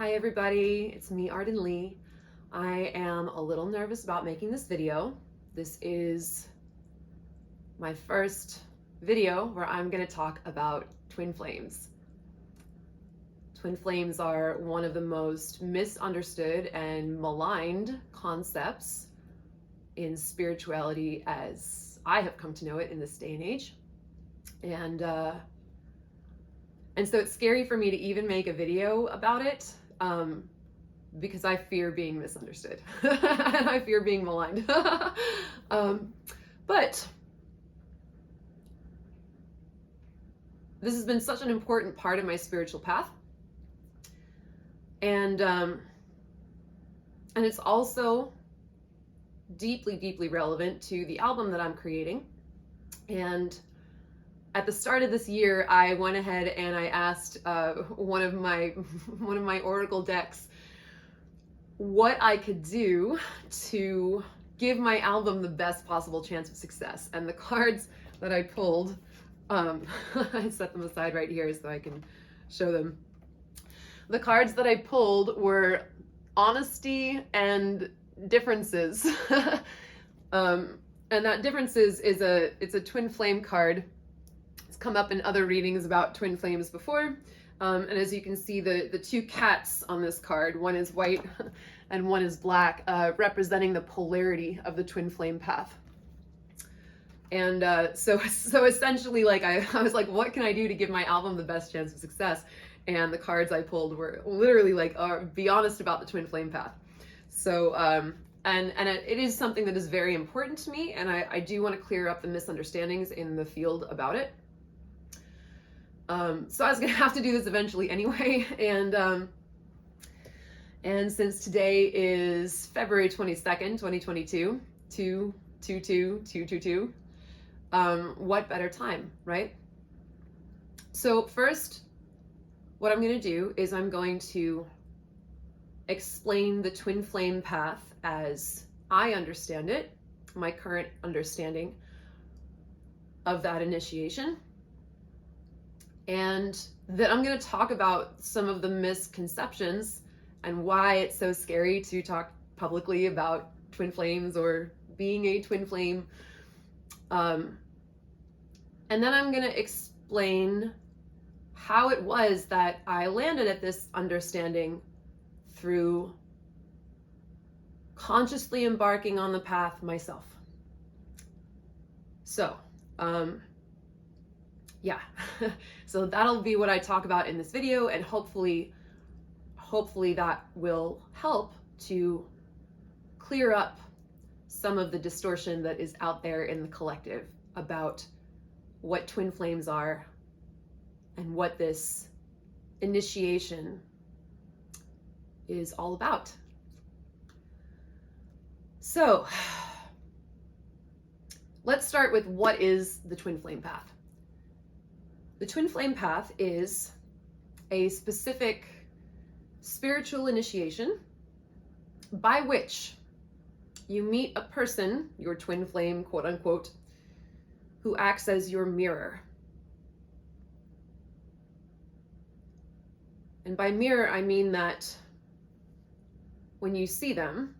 Hi everybody, it's me, Arden Lee. I am a little nervous about making this video. This is my first video where I'm going to talk about twin flames. Twin flames are one of the most misunderstood and maligned concepts in spirituality as I have come to know it in this day and age. And so it's scary for me to even make a video about it. Because I fear being misunderstood and I fear being maligned. But this has been such an important part of my spiritual path. And it's also deeply, deeply relevant to the album that I'm creating. And at the start of this year, I went ahead and I asked one of my oracle decks what I could do to give my album the best possible chance of success. And the cards that I pulled, I set them aside right here so I can show them. The cards that I pulled were honesty and differences. And that differences is it's a twin flame card. It's come up in other readings about twin flames before. And as you can see, the two cats on this card, one is white and one is black, representing the polarity of the twin flame path. And so essentially, like I was like, what can I do to give my album the best chance of success? And the cards I pulled were literally like, be honest about the twin flame path. So, and it is something that is very important to me, and I do want to clear up the misunderstandings in the field about it. So I was gonna have to do this eventually anyway, and since today is February 22nd, 2022, 2/22/222, what better time, right? So first, what I'm gonna do is I'm going to explain the twin flame path as I understand it, my current understanding of that initiation. And then I'm going to talk about some of the misconceptions and why it's so scary to talk publicly about twin flames or being a twin flame. And then I'm going to explain how it was that I landed at this understanding through consciously embarking on the path myself. So, yeah, so that'll be what I talk about in this video, and hopefully that will help to clear up some of the distortion that is out there in the collective about what twin flames are and what this initiation is all about. So let's start with what is the twin flame path. The twin flame path is a specific spiritual initiation by which you meet a person, your twin flame, quote unquote, who acts as your mirror. And by mirror, I mean that when you see them,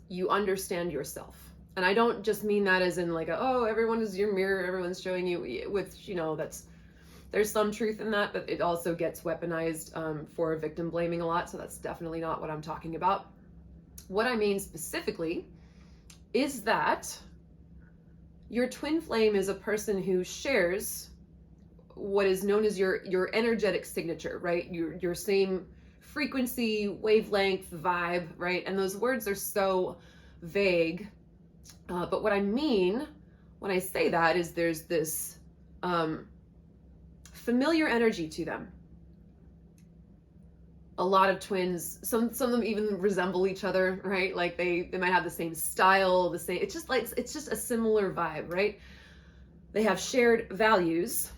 you understand yourself. And I don't just mean that as in like, oh, everyone is your mirror, everyone's showing you, with, there's some truth in that, but it also gets weaponized for victim blaming a lot. So that's definitely not what I'm talking about. What I mean specifically is that your twin flame is a person who shares what is known as your energetic signature, right? Your same frequency, wavelength, vibe, right? And those words are so vague. But what I mean when I say that is there's this familiar energy to them. A lot of twins, some of them even resemble each other, right? Like they might have the same style, it's just a similar vibe, right? They have shared values,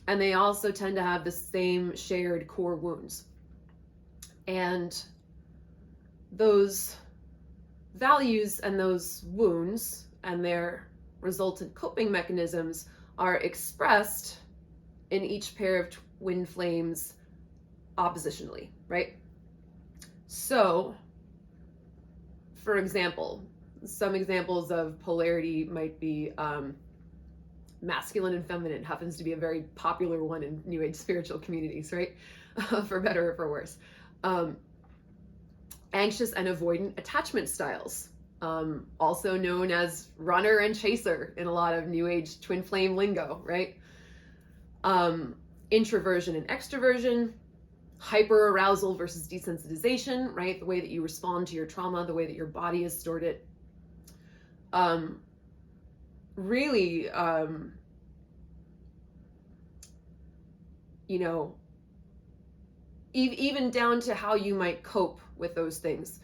and they also tend to have the same shared core wounds. And those values and those wounds and their resultant coping mechanisms are expressed in each pair of twin flames oppositionally, right? So, for example, some examples of polarity might be masculine and feminine happens to be a very popular one in New Age spiritual communities, right? For better or for worse. Anxious and avoidant attachment styles, also known as runner and chaser in a lot of New Age twin flame lingo, right? Introversion and extroversion, hyper arousal versus desensitization, right? The way that you respond to your trauma, the way that your body has stored it. Really, you know, even down to how you might cope with those things,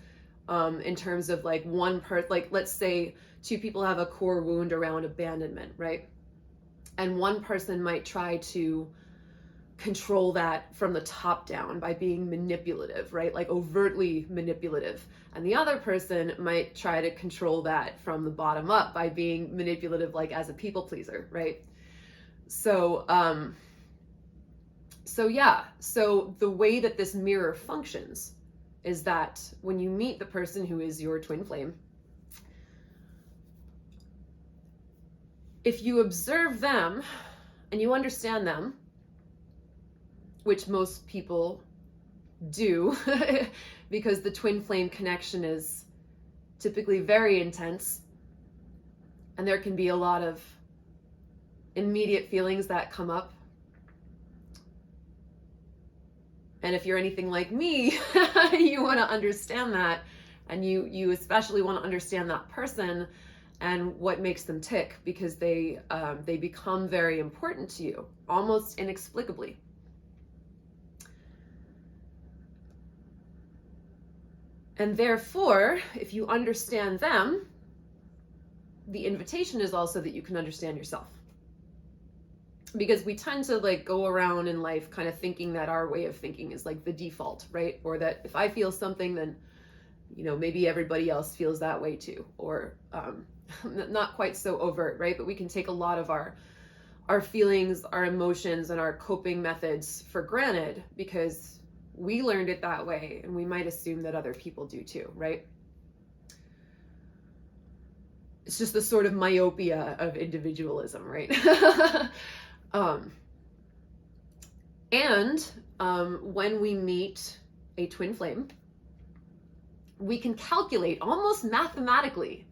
in terms of like like let's say two people have a core wound around abandonment, right? And one person might try to control that from the top down by being manipulative, right? Like overtly manipulative. And the other person might try to control that from the bottom up by being manipulative, like as a people pleaser, right? So, so the way that this mirror functions is that when you meet the person who is your twin flame, if you observe them and you understand them, which most people do, because the twin flame connection is typically very intense, and there can be a lot of immediate feelings that come up. And if you're anything like me, you want to understand that, and you especially want to understand that person and what makes them tick, because they become very important to you, almost inexplicably. And therefore, if you understand them, the invitation is also that you can understand yourself. Because we tend to like go around in life kind of thinking that our way of thinking is like the default, right? Or that if I feel something, then, you know, maybe everybody else feels that way too. Or not quite so overt, right? But we can take a lot of our feelings, our emotions, and our coping methods for granted because we learned it that way, and we might assume that other people do too, right? It's just the sort of myopia of individualism, right? When we meet a twin flame, we can calculate almost mathematically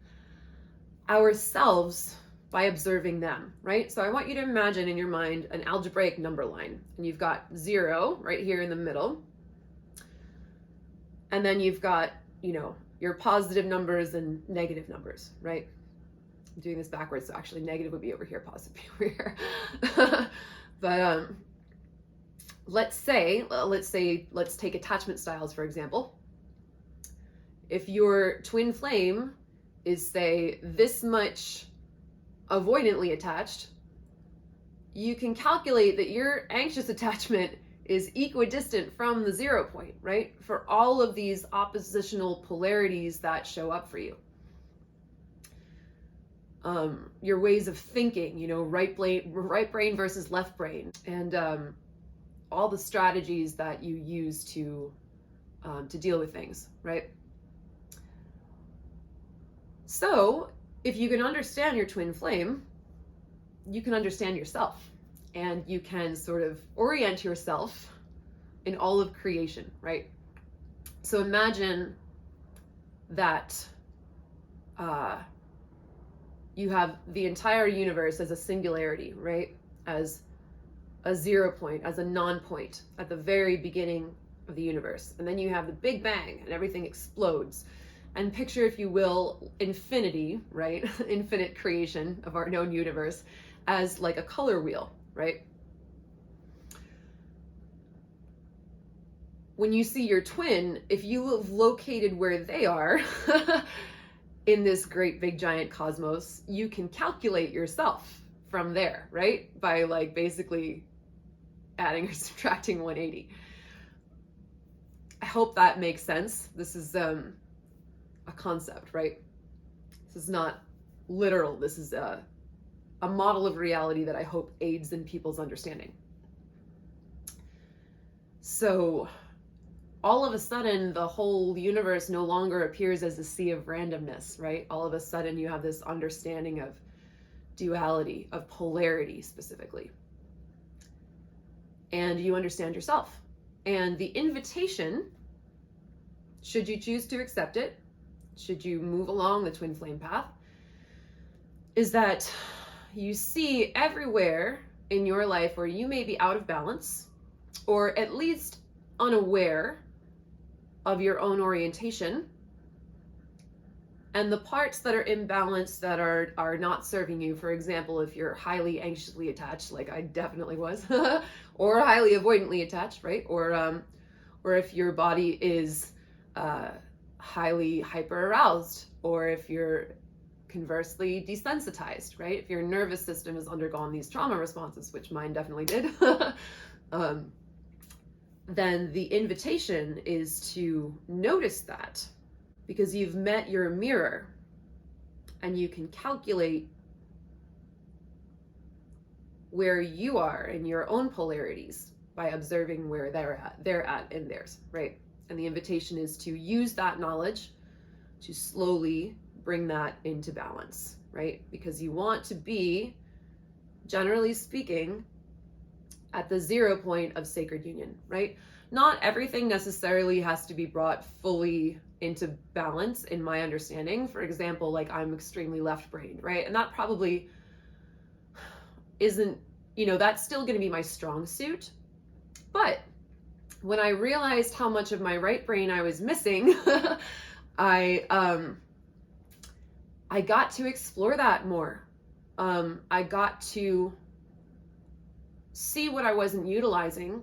ourselves by observing them, right? So I want you to imagine in your mind an algebraic number line, and you've got 0 right here in the middle. And then you've got, you know, your positive numbers and negative numbers, right? I'm doing this backwards, so actually negative would be over here, positive would be over here. But let's take attachment styles, for example. If your twin flame is, say, this much avoidantly attached, you can calculate that your anxious attachment is equidistant from the 0 point, right? For all of these oppositional polarities that show up for you. Your ways of thinking, you know, right brain versus left brain, and all the strategies that you use to deal with things, right? So if you can understand your twin flame, you can understand yourself, and you can sort of orient yourself in all of creation, right? So imagine that you have the entire universe as a singularity, right? As a 0 point, as a non-point at the very beginning of the universe. And then you have the Big Bang and everything explodes. And picture, if you will, infinity, right? Infinite creation of our known universe as like a color wheel, right? When you see your twin, if you have located where they are in this great big giant cosmos, you can calculate yourself from there, right? By like basically adding or subtracting 180. I hope that makes sense. This is a concept, right? This is not literal. This is a model of reality that I hope aids in people's understanding. So all of a sudden the whole universe no longer appears as a sea of randomness, right? All of a sudden you have this understanding of duality, of polarity specifically. And you understand yourself. And the invitation, should you choose to accept it, should you move along the twin flame path, is that you see everywhere in your life where you may be out of balance, or at least unaware of your own orientation, and the parts that are imbalanced, that are not serving you. For example, if you're highly anxiously attached, like I definitely was, or highly avoidantly attached, right? Or if your body is highly hyper aroused, or if you're conversely desensitized, right? If your nervous system has undergone these trauma responses, which mine definitely did, then the invitation is to notice that, because you've met your mirror and you can calculate where you are in your own polarities by observing where they're at in theirs, right? And the invitation is to use that knowledge to slowly bring that into balance, right? Because you want to be, generally speaking, at the 0 point of sacred union, right? Not everything necessarily has to be brought fully into balance in my understanding. For example, like I'm extremely left-brained, right? And that probably isn't, that's still going to be my strong suit. But when I realized how much of my right brain I was missing, I got to explore that more. I got to see what I wasn't utilizing,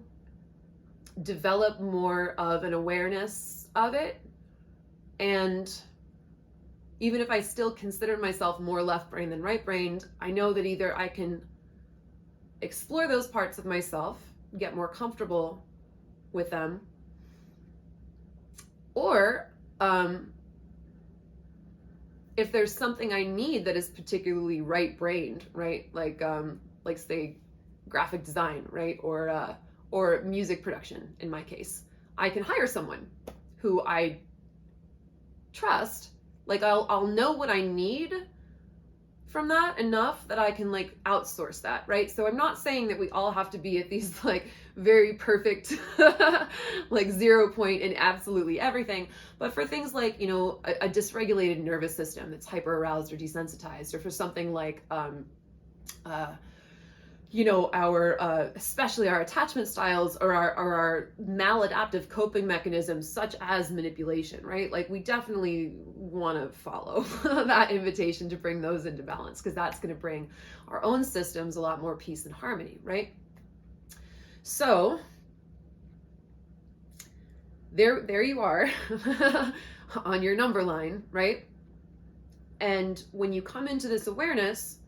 develop more of an awareness of it. And even if I still considered myself more left-brained than right-brained, I know that either I can explore those parts of myself, get more comfortable with them, or if there's something I need that is particularly right-brained, right? Like say graphic design, right? Or music production in my case, I can hire someone who I trust. Like I'll know what I need from that enough that I can like outsource that, right? So I'm not saying that we all have to be at these like very perfect like 0 point in absolutely everything, but for things like a dysregulated nervous system that's hyper aroused or desensitized, or for something like our especially our attachment styles, or our maladaptive coping mechanisms such as manipulation, right? Like we definitely want to follow that invitation to bring those into balance, because that's going to bring our own systems a lot more peace and harmony, right? So there you are on your number line, right? And when you come into this awareness,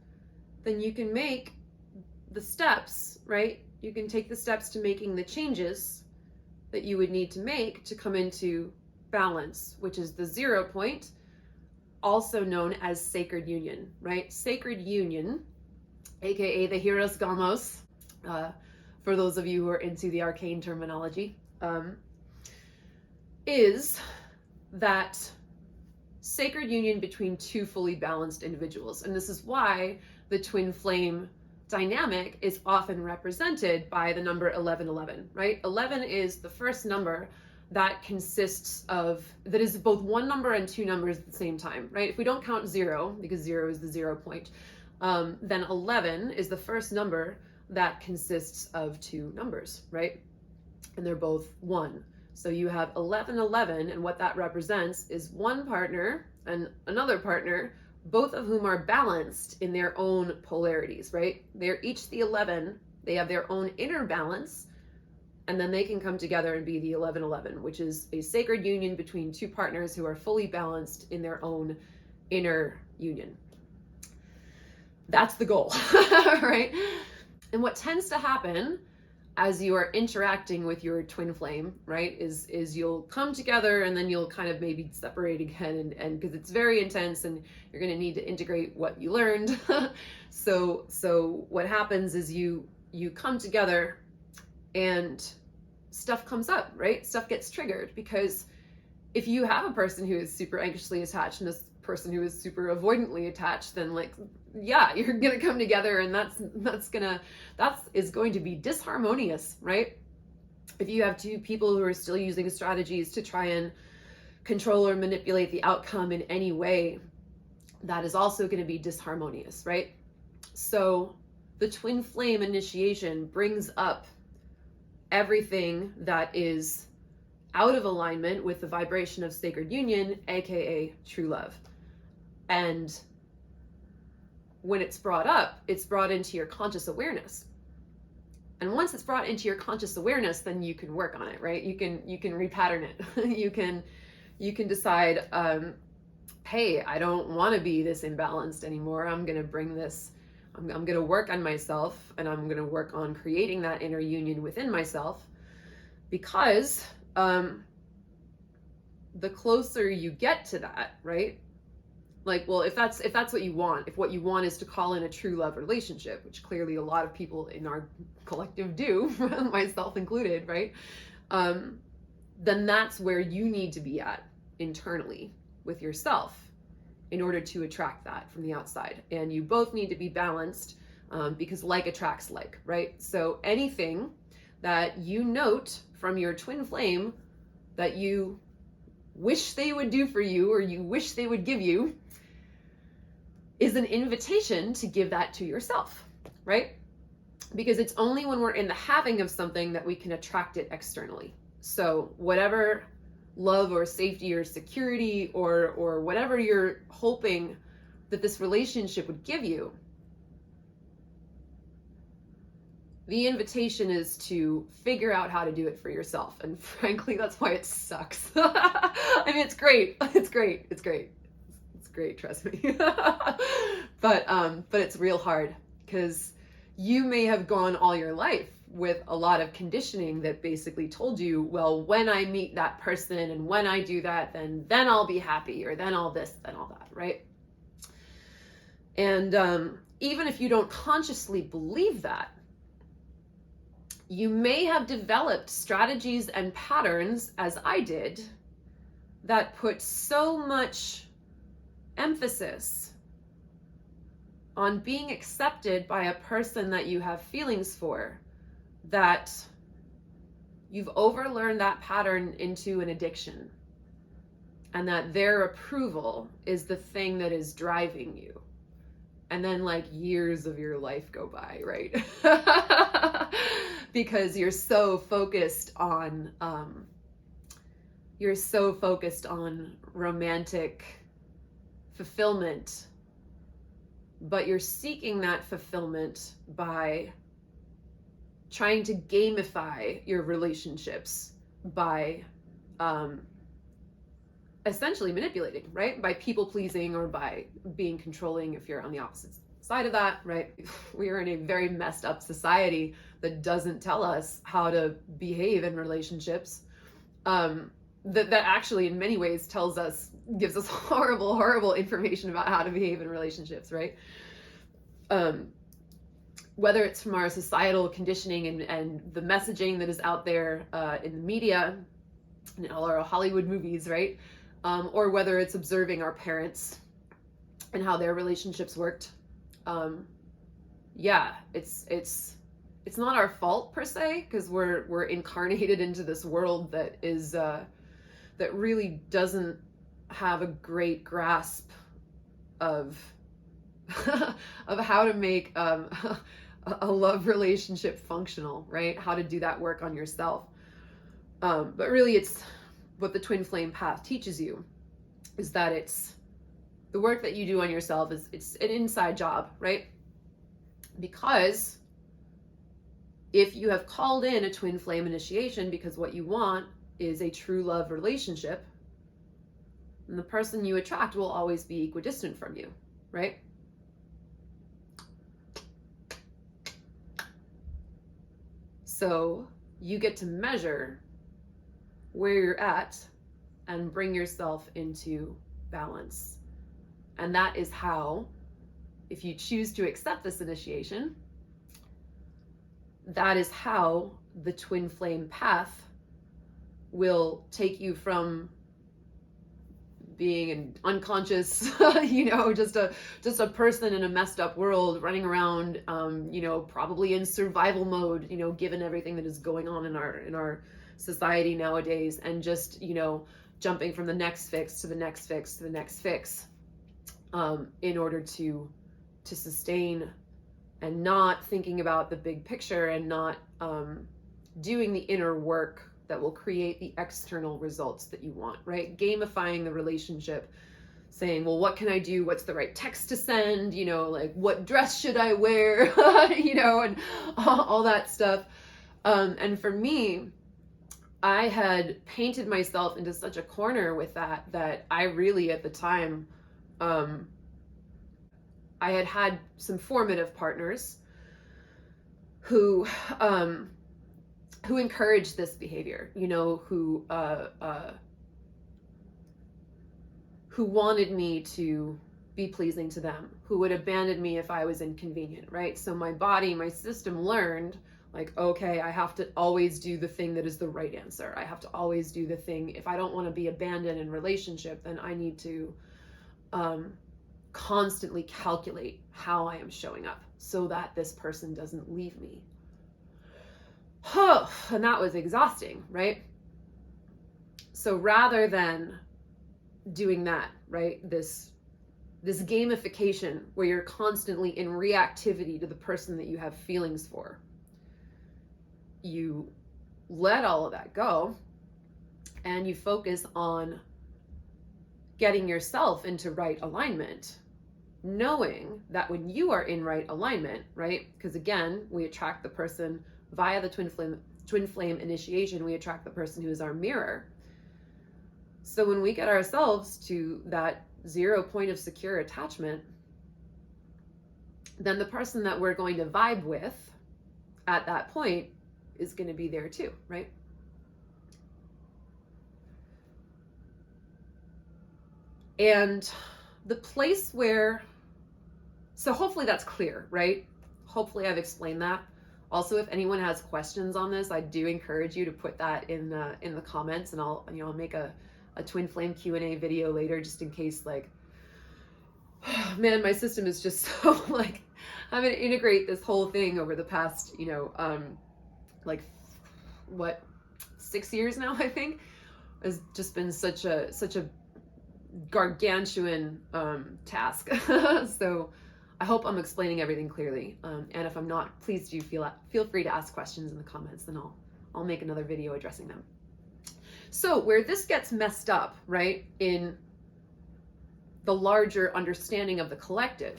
then you can make the steps, right? You can take the steps to making the changes that you would need to make to come into balance, which is the 0 point, also known as sacred union, right? Sacred union, aka the Hieros Gamos, for those of you who are into the arcane terminology, is that sacred union between two fully balanced individuals. And this is why the twin flame dynamic is often represented by the number 1111, right? 11 is the first number that that is both one number and two numbers at the same time, right? If we don't count 0, because 0 is the 0 point, then 11 is the first number that consists of two numbers, right? And they're both 1. So you have 1111, and what that represents is one partner and another partner, both of whom are balanced in their own polarities, right? They're each the 11, they have their own inner balance, and then they can come together and be the 1111, which is a sacred union between two partners who are fully balanced in their own inner union. That's the goal, right? And what tends to happen as you are interacting with your twin flame, right, is you'll come together and then you'll kind of maybe separate again, and because it's very intense and you're going to need to integrate what you learned. So what happens is you come together, and stuff comes up, right? Stuff gets triggered, because if you have a person who is super anxiously attached and this person who is super avoidantly attached, then like, yeah, you're gonna come together, and that is going to be disharmonious, right? If you have two people who are still using strategies to try and control or manipulate the outcome in any way, that is also going to be disharmonious, right? So the twin flame initiation brings up everything that is out of alignment with the vibration of sacred union, aka true love. And when it's brought up, it's brought into your conscious awareness. And once it's brought into your conscious awareness, then you can work on it, right? You can repattern it. you can decide, hey, I don't want to be this imbalanced anymore. I'm going to bring this, I'm going to work on myself, and I'm going to work on creating that inner union within myself, because the closer you get to that, right? Like, well, if that's what you want, if what you want is to call in a true love relationship, which clearly a lot of people in our collective do, myself included, right? Then that's where you need to be at internally with yourself in order to attract that from the outside. And you both need to be balanced, because like attracts like, right? So anything that you note from your twin flame that you wish they would do for you, or you wish they would give you, is an invitation to give that to yourself, right? Because it's only when we're in the having of something that we can attract it externally. So whatever love or safety or security or whatever you're hoping that this relationship would give you, the invitation is to figure out how to do it for yourself. And frankly, that's why it sucks. I mean, it's great. It's great. It's great. It's great. Trust me. But it's real hard, because you may have gone all your life with a lot of conditioning that basically told you, well, when I meet that person and when I do that, then I'll be happy, or then all this, then all that, right? And even if you don't consciously believe that, you may have developed strategies and patterns, as I did, that put so much emphasis on being accepted by a person that you have feelings for, that you've overlearned that pattern into an addiction, and that their approval is the thing that is driving you. And then like years of your life go by, right? Because you're so focused on romantic fulfillment, but you're seeking that fulfillment by trying to gamify your relationships, by essentially manipulating, right? By people pleasing, or by being controlling if you're on the opposite side of that, right? We are in a very messed up society that doesn't tell us how to behave in relationships. That actually in many ways gives us horrible information about how to behave in relationships, right? Whether it's from our societal conditioning and the messaging that is out there in the media and all our Hollywood movies, right? Or whether it's observing our parents and how their relationships worked. Yeah, it's not our fault per se, because we're incarnated into this world that is that really doesn't have a great grasp of of how to make a love relationship functional, right? How to do that work on yourself. But really, it's what the twin flame path teaches you, is that it's the work that you do on yourself it's an inside job, right? Because if you have called in a twin flame initiation because what you want is a true love relationship, then the person you attract will always be equidistant from you, right? So you get to measure where you're at and bring yourself into balance. And that is how, if you choose to accept this initiation, that is how the twin flame path will take you from being an unconscious, just a person in a messed up world running around, probably in survival mode, given everything that is going on in our society nowadays, and just, jumping from the next fix to the next fix to the next fix, in order to sustain, and not thinking about the big picture, and not doing the inner work that will create the external results that you want, right? Gamifying the relationship, saying, well, what can I do? What's the right text to send? Like, what dress should I wear? And all that stuff. And for me, I had painted myself into such a corner with that I really, at the time, I had some formative partners who encouraged this behavior, who wanted me to be pleasing to them, who would abandon me if I was inconvenient, right? So my body, my system learned, like, okay, I have to always do the thing that is the right answer. I have to always do the thing. If I don't want to be abandoned in relationship, then I need to constantly calculate how I am showing up so that this person doesn't leave me. And that was exhausting, right? So rather than doing that, right, this gamification where you're constantly in reactivity to the person that you have feelings for, you let all of that go and you focus on getting yourself into right alignment, knowing that when you are in right alignment, right, because again, we attract the person via the twin flame initiation, we attract the person who is our mirror. So when we get ourselves to that 0 point of secure attachment, then the person that we're going to vibe with at that point is going to be there too, right? And the place where, so hopefully that's clear, right? Hopefully I've explained that. Also, if anyone has questions on this, I do encourage you to put that in the comments, and I'll make a twin flame Q&A video later, just in case, like, man, my system is just so, like, I'm going to integrate this whole thing over the past, 6 years now, I think. Has just been such a gargantuan task. So I hope I'm explaining everything clearly. And if I'm not, please do feel free to ask questions in the comments, and I'll make another video addressing them. So where this gets messed up, right, in the larger understanding of the collective,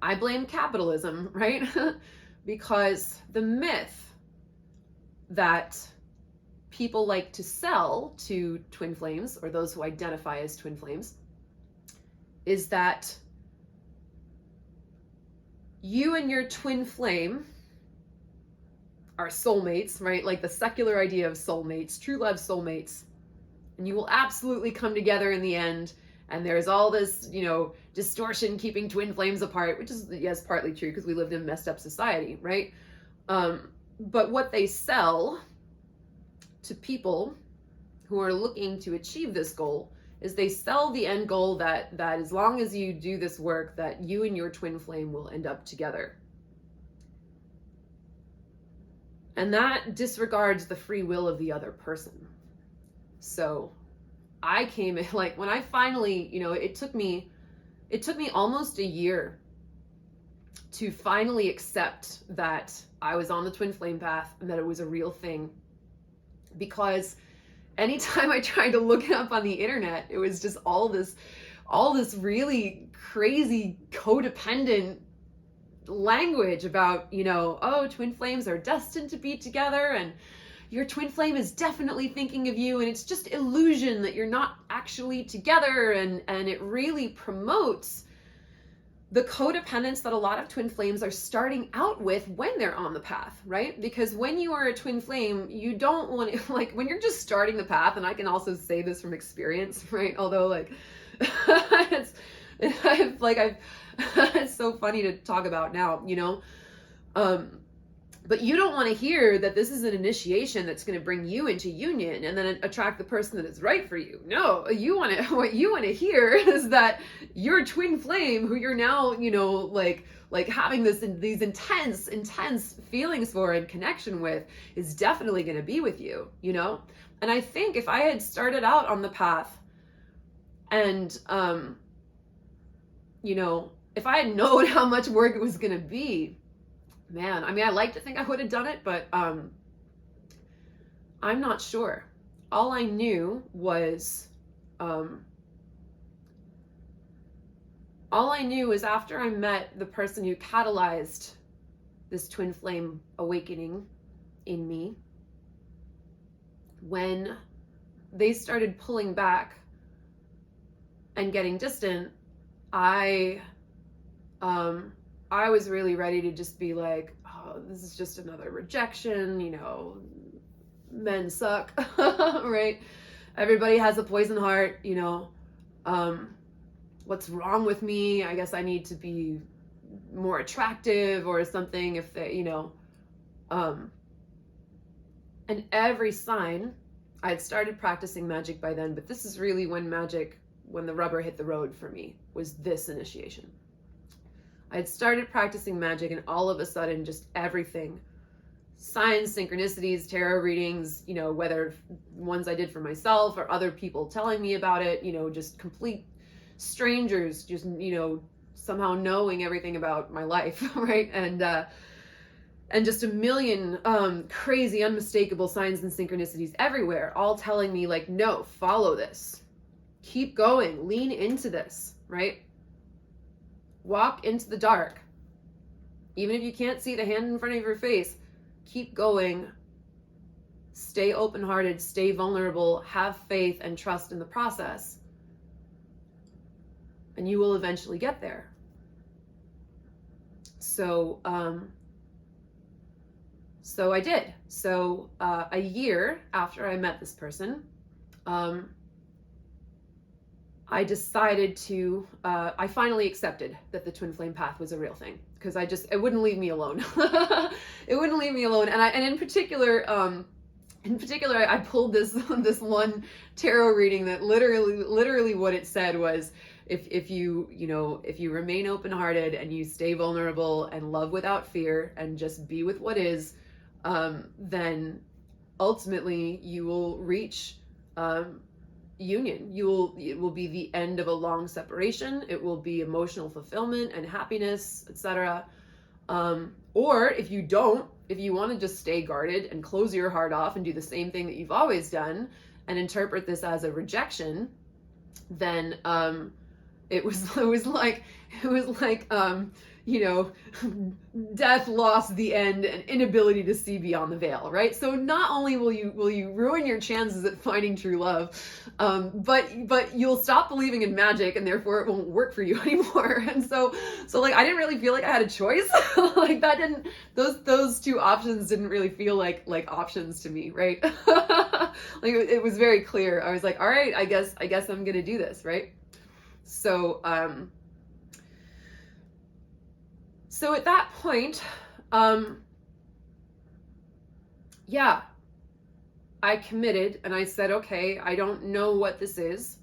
I blame capitalism, right? Because the myth that people like to sell to twin flames, or those who identify as twin flames, is that you and your twin flame are soulmates, right? Like the secular idea of soulmates, true love soulmates. And you will absolutely come together in the end. And there's all this, distortion keeping twin flames apart, which is, yes, partly true because we lived in a messed up society, right? But what they sell to people who are looking to achieve this goal is they sell the end goal that as long as you do this work, that you and your twin flame will end up together. And that disregards the free will of the other person. So I came in, like, when I finally, it took me almost a year to finally accept that I was on the twin flame path and that it was a real thing. Because anytime I tried to look it up on the internet, it was just all this really crazy codependent language about, twin flames are destined to be together, and your twin flame is definitely thinking of you, and it's just illusion that you're not actually together, and it really promotes the codependence that a lot of twin flames are starting out with when they're on the path, right? Because when you are a twin flame, you don't want to, like, when you're just starting the path, and I can also say this from experience, right? Although, like, it's so funny to talk about now, But you don't want to hear that this is an initiation that's going to bring you into union and then attract the person that is right for you. No, what you want to hear is that your twin flame, who you're now, like having these intense feelings for and connection with, is definitely going to be with you, And I think if I had started out on the path and, if I had known how much work it was going to be, man, I mean, I like to think I would have done it, but I'm not sure. All I knew was after I met the person who catalyzed this twin flame awakening in me, when they started pulling back and getting distant, I was really ready to just be like, oh, this is just another rejection, men suck, right? Everybody has a poison heart, what's wrong with me? I guess I need to be more attractive or something if they, and every sign, I had started practicing magic by then, but this is really when the rubber hit the road for me, was this initiation. I had started practicing magic, and all of a sudden, just everything, signs, synchronicities, tarot readings, whether ones I did for myself or other people telling me about it, just complete strangers, just, somehow knowing everything about my life, right? And just a million crazy, unmistakable signs and synchronicities everywhere, all telling me like, no, follow this, keep going, lean into this, right? Walk into the dark. Even if you can't see the hand in front of your face, keep going. Stay open-hearted, stay vulnerable, have faith and trust in the process. And you will eventually get there. So I did. So a year after I met this person, I decided to, I finally accepted that the twin flame path was a real thing, because it wouldn't leave me alone. It wouldn't leave me alone. And in particular, I pulled this one tarot reading that literally what it said was, if you remain open-hearted and you stay vulnerable and love without fear and just be with what is, then ultimately you will reach, union. It will be the end of a long separation. It will be emotional fulfillment and happiness, etc. Or if you want to just stay guarded and close your heart off and do the same thing that you've always done and interpret this as a rejection, then it was like death, loss, the end, and inability to see beyond the veil, right? So not only will you ruin your chances at finding true love, but you'll stop believing in magic, and therefore it won't work for you anymore. And so like, I didn't really feel like I had a choice. Like those two options didn't really feel like options to me, right? Like it was very clear. I was like, all right, I guess I'm gonna do this, right? So at that point, I committed and I said, okay, I don't know what this is.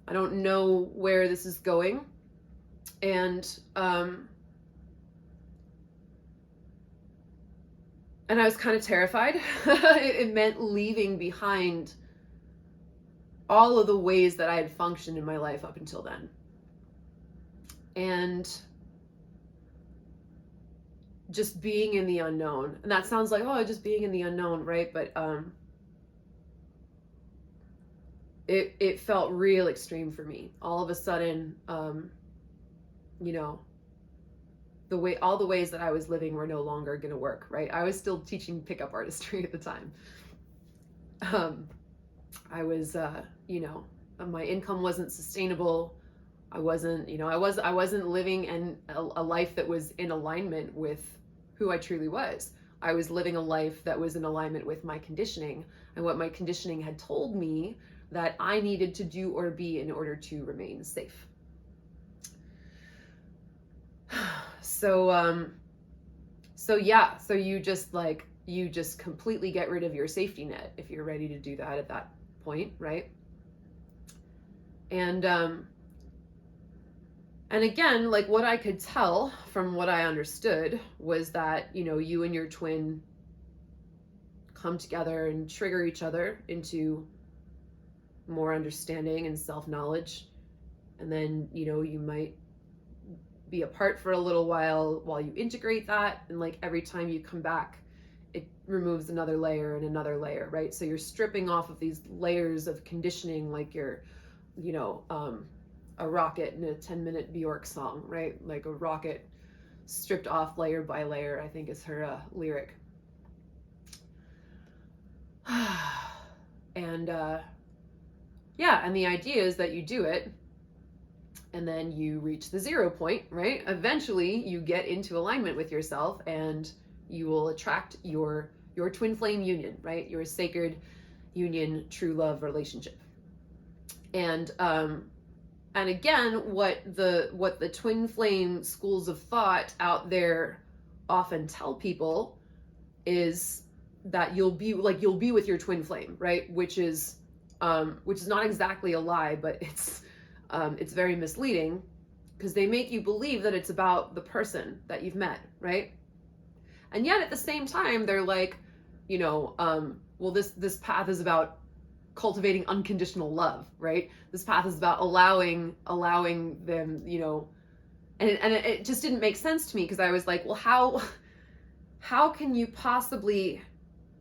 I don't know where this is going. And I was kind of terrified. It meant leaving behind all of the ways that I had functioned in my life up until then. And just being in the unknown. And that sounds like, oh, just being in the unknown, right? But it felt real extreme for me. All of a sudden, all the ways that I was living were no longer going to work, right? I was still teaching pickup artistry at the time. I was, my income wasn't sustainable. I wasn't living a life that was in alignment with who I truly was. I was living a life that was in alignment with my conditioning and what my conditioning had told me that I needed to do or be in order to remain safe. So yeah, so you just completely get rid of your safety net if you're ready to do that at that point, right? And again, like what I could tell from what I understood was that, you and your twin come together and trigger each other into more understanding and self-knowledge. And then, you might be apart for a little while you integrate that. And like every time you come back, it removes another layer and another layer, right? So you're stripping off of these layers of conditioning, like you're, a rocket in a 10-minute Bjork song, right? Like a rocket stripped off layer by layer, I think is her lyric. And and the idea is that you do it and then you reach the 0 point, right? Eventually you get into alignment with yourself and you will attract your twin flame union, right? Your sacred union, true love relationship. And again, what the twin flame schools of thought out there often tell people is that you'll be with your twin flame, right? Which is not exactly a lie, but it's very misleading, because they make you believe that it's about the person that you've met, right? And yet at the same time, they're like, well, this path is about cultivating unconditional love, right? This path is about allowing them, and it just didn't make sense to me, because I was like, well, how can you possibly,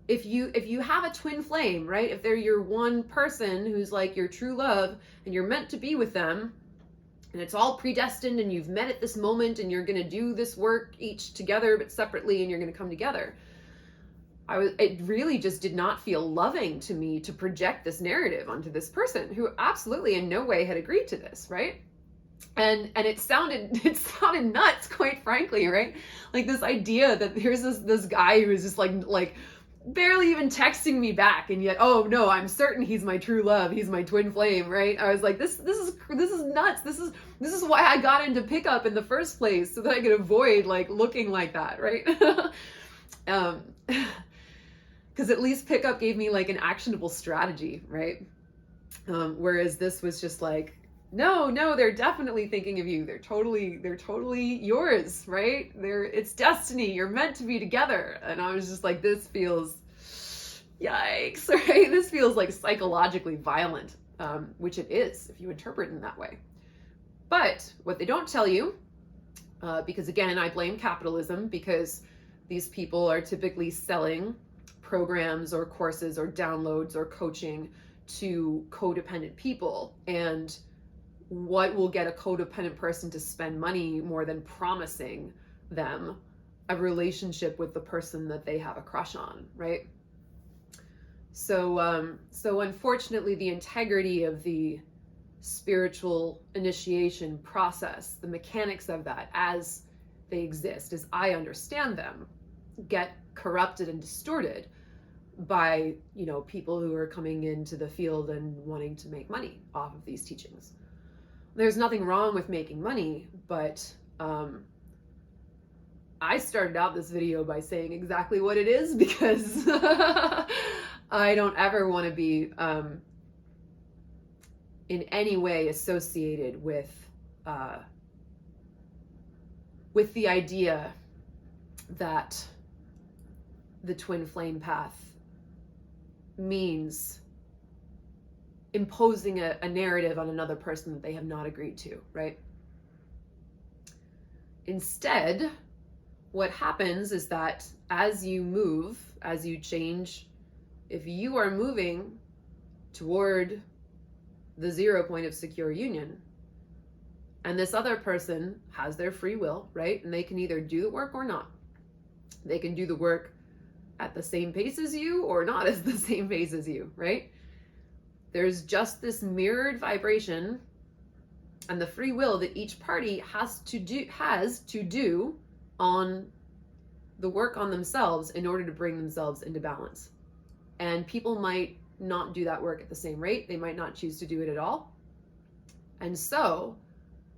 if you have a twin flame, right? If they're your one person who's like your true love and you're meant to be with them and it's all predestined and you've met at this moment and you're going to do this work each together but separately and you're going to come together. It really just did not feel loving to me to project this narrative onto this person who absolutely in no way had agreed to this, right? And it sounded nuts, quite frankly, right? Like this idea that here's this guy who's just like barely even texting me back, and yet, oh no, I'm certain he's my true love, he's my twin flame, right? I was like, this is nuts. This is why I got into pickup in the first place, so that I could avoid like looking like that, right? Because at least pickup gave me like an actionable strategy, right? Whereas this was just like, no, they're definitely thinking of you. They're totally yours, right? It's destiny. You're meant to be together. And I was just like, this feels, yikes, right? This feels like psychologically violent, which it is if you interpret it in that way. But what they don't tell you, because again, I blame capitalism, because these people are typically selling programs or courses or downloads or coaching to codependent people. And what will get a codependent person to spend money more than promising them a relationship with the person that they have a crush on, right? So unfortunately, the integrity of the spiritual initiation process, the mechanics of that as they exist, as I understand them, get corrupted and distorted by, people who are coming into the field and wanting to make money off of these teachings. There's nothing wrong with making money, but I started out this video by saying exactly what it is, because I don't ever want to be in any way associated with the idea that the twin flame path means imposing a narrative on another person that they have not agreed to, right? Instead, what happens is that as you move, as you change, if you are moving toward the 0 point of secure union, and this other person has their free will, right? And they can either do the work or not. They can do the work at the same pace as you or not at the same pace as you, right? There's just this mirrored vibration and the free will that each party has to do on the work on themselves in order to bring themselves into balance. And people might not do that work at the same rate. They might not choose to do it at all. And so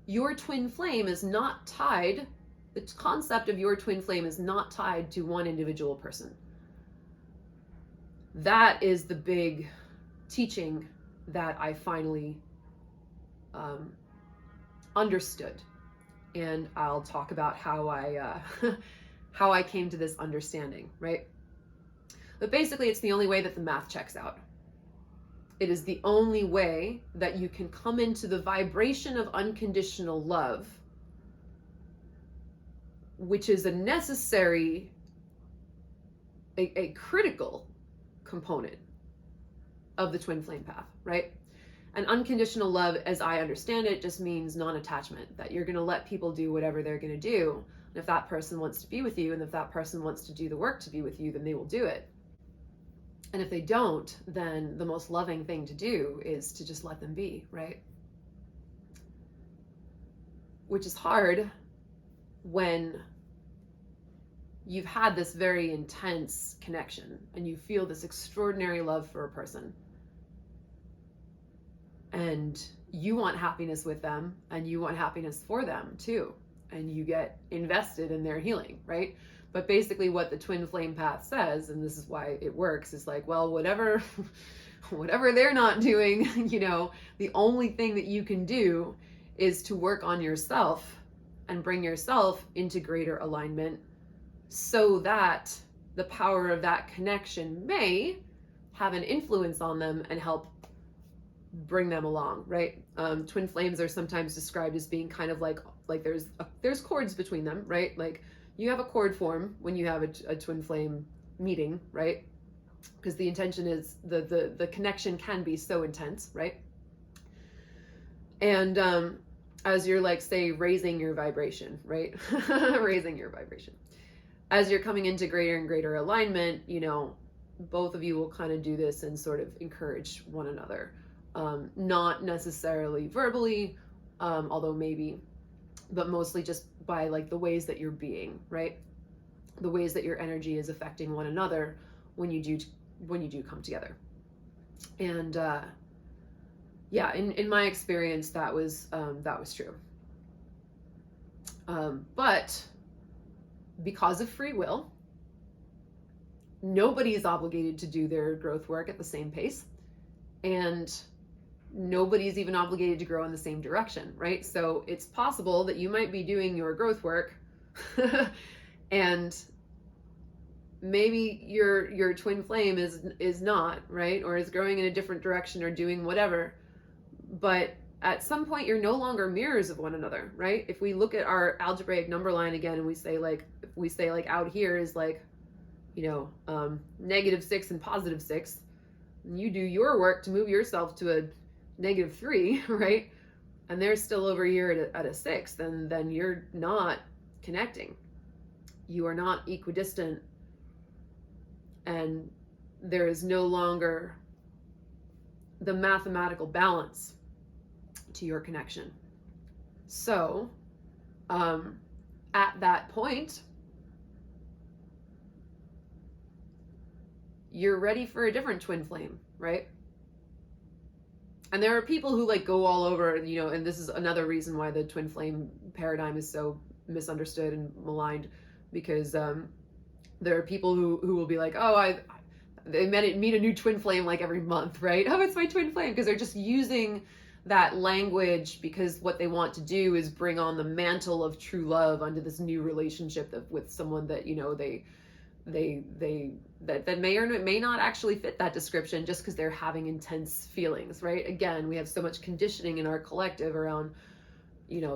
your twin flame is not tied The concept of your twin flame is not tied to one individual person. That is the big teaching that I finally understood. And I'll talk about how I came to this understanding, right? But basically, it's the only way that the math checks out. It is the only way that you can come into the vibration of unconditional love, which is a necessary, a critical component of the twin flame path, right? And unconditional love, as I understand it, just means non-attachment, that you're going to let people do whatever they're going to do. And if that person wants to be with you, and if that person wants to do the work to be with you, then they will do it. And if they don't, then the most loving thing to do is to just let them be, right? Which is hard when you've had this very intense connection and you feel this extraordinary love for a person. And you want happiness with them and you want happiness for them too. And you get invested in their healing, right? But basically what the twin flame path says, and this is why it works, is like, well, whatever they're not doing, the only thing that you can do is to work on yourself and bring yourself into greater alignment so that the power of that connection may have an influence on them and help bring them along, right? Twin flames are sometimes described as being kind of like there's cords between them, right? Like you have a cord form when you have a twin flame meeting, right? Because the intention is the connection can be so intense, right? And as you're like, say, raising your vibration, right? Raising your vibration. As you're coming into greater and greater alignment, both of you will kind of do this and sort of encourage one another. Not necessarily verbally, although maybe, but mostly just by like the ways that you're being, right? The ways that your energy is affecting one another when you do come together. And yeah, in my experience, that was true. But because of free will, nobody is obligated to do their growth work at the same pace, and nobody's even obligated to grow in the same direction, right? So it's possible that you might be doing your growth work and maybe your twin flame is not, right? Or is growing in a different direction or doing whatever. But at some point you're no longer mirrors of one another, right? If we look at our algebraic number line again and we say like out here is like, -6 and +6, and you do your work to move yourself to a -3, right? And they're still over here at a 6, then you're not connecting. You are not equidistant, and there is no longer the mathematical balance to your connection. So, at that point, you're ready for a different twin flame, right? And there are people who like go all over, and this is another reason why the twin flame paradigm is so misunderstood and maligned, because there are people who will be like, oh, they meet a new twin flame like every month, right? Oh, it's my twin flame, because they're just using that language because what they want to do is bring on the mantle of true love onto this new relationship with someone that that may or may not actually fit that description just because they're having intense feelings, right? Again, we have so much conditioning in our collective around,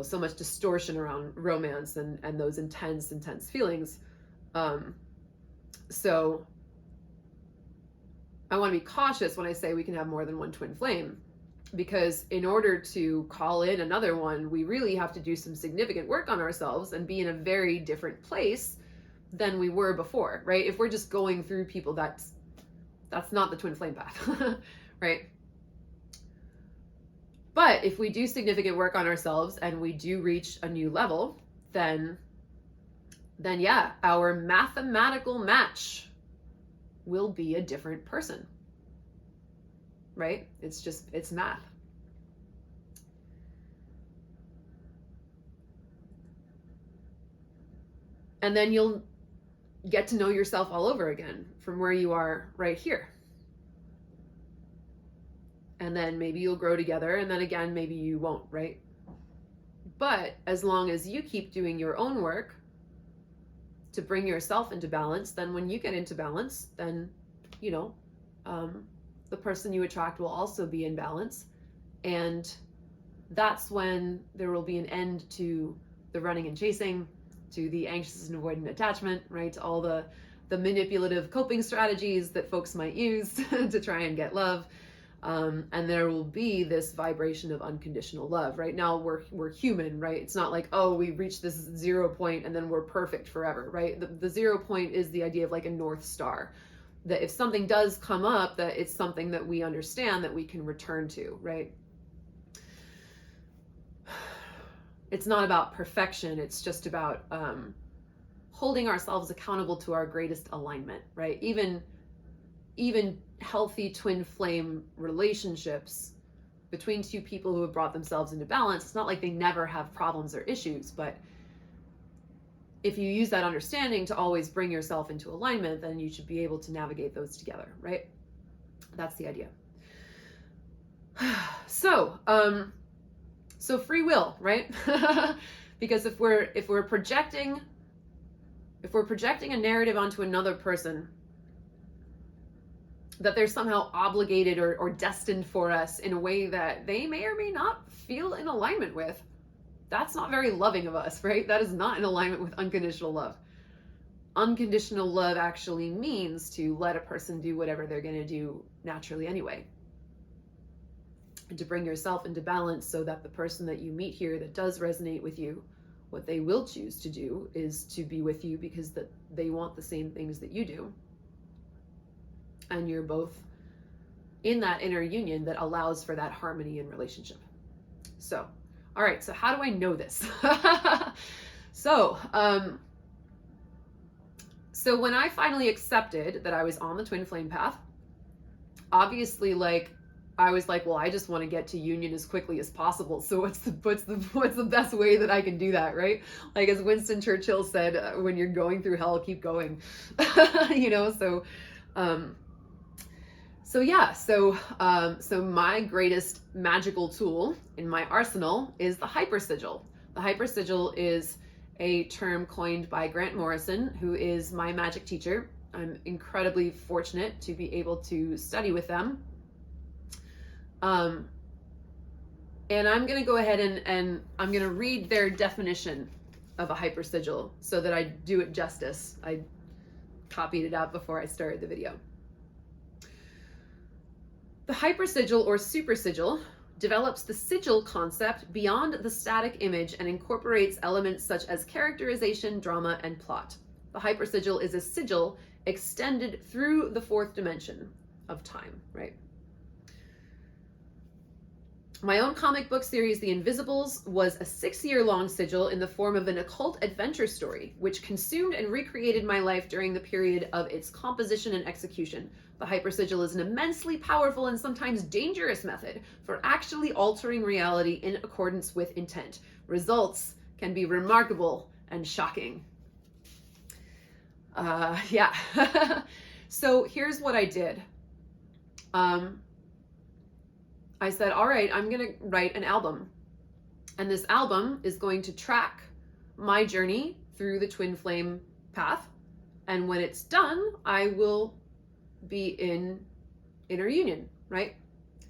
so much distortion around romance and those intense feelings. So I want to be cautious when I say we can have more than one twin flame, because in order to call in another one, we really have to do some significant work on ourselves and be in a very different place than we were before, right? If we're just going through people, that's not the twin flame path, right? But if we do significant work on ourselves and we do reach a new level, then yeah, our mathematical match will be a different person, right? It's math. And then you'll get to know yourself all over again from where you are right here. And then maybe you'll grow together, and then again, maybe you won't, right? But as long as you keep doing your own work to bring yourself into balance, then when you get into balance, then, you know, the person you attract will also be in balance. And that's when there will be an end to the running and chasing, to the anxious and avoidant attachment, right? To all the manipulative coping strategies that folks might use to try and get love. And there will be this vibration of unconditional love. Right now we're human, right? It's not like, oh, we reached this 0 point and then we're perfect forever, right? The 0 point is the idea of like a North Star, that if something does come up, that it's something that we understand that we can return to, right? It's not about perfection. It's just about holding ourselves accountable to our greatest alignment, right? Even healthy twin flame relationships between two people who have brought themselves into balance, it's not like they never have problems or issues, but if you use that understanding to always bring yourself into alignment, then you should be able to navigate those together, right? That's the idea. So free will, right? Because if we're projecting a narrative onto another person that they're somehow obligated or destined for us in a way that they may or may not feel in alignment with, that's not very loving of us, right? That is not in alignment with unconditional love. Unconditional love actually means to let a person do whatever they're going to do naturally anyway. And to bring yourself into balance so that the person that you meet here that does resonate with you, what they will choose to do is to be with you because that they want the same things that you do. And you're both in that inner union that allows for that harmony in relationship. So, all right, so how do I know this? So when I finally accepted that I was on the twin flame path, obviously, like, I was like, well, I just want to get to union as quickly as possible. So what's the best way that I can do that, right? Like, as Winston Churchill said, when you're going through hell, keep going. You know, so my greatest magical tool in my arsenal is the hypersigil. The hypersigil is a term coined by Grant Morrison, who is my magic teacher. I'm incredibly fortunate to be able to study with them. And I'm going to go ahead and I'm going to read their definition of a hypersigil so that I do it justice. I copied it out before I started the video. The hypersigil or supersigil develops the sigil concept beyond the static image and incorporates elements such as characterization, drama, and plot. The hypersigil is a sigil extended through the fourth dimension of time, right? My own comic book series, The Invisibles, was a 6-year-long sigil in the form of an occult adventure story, which consumed and recreated my life during the period of its composition and execution. The hypersigil is an immensely powerful and sometimes dangerous method for actually altering reality in accordance with intent. Results can be remarkable and shocking. Yeah. So here's what I did. I said, all right, I'm going to write an album. And this album is going to track my journey through the twin flame path. And when it's done, I will be in inner union, right?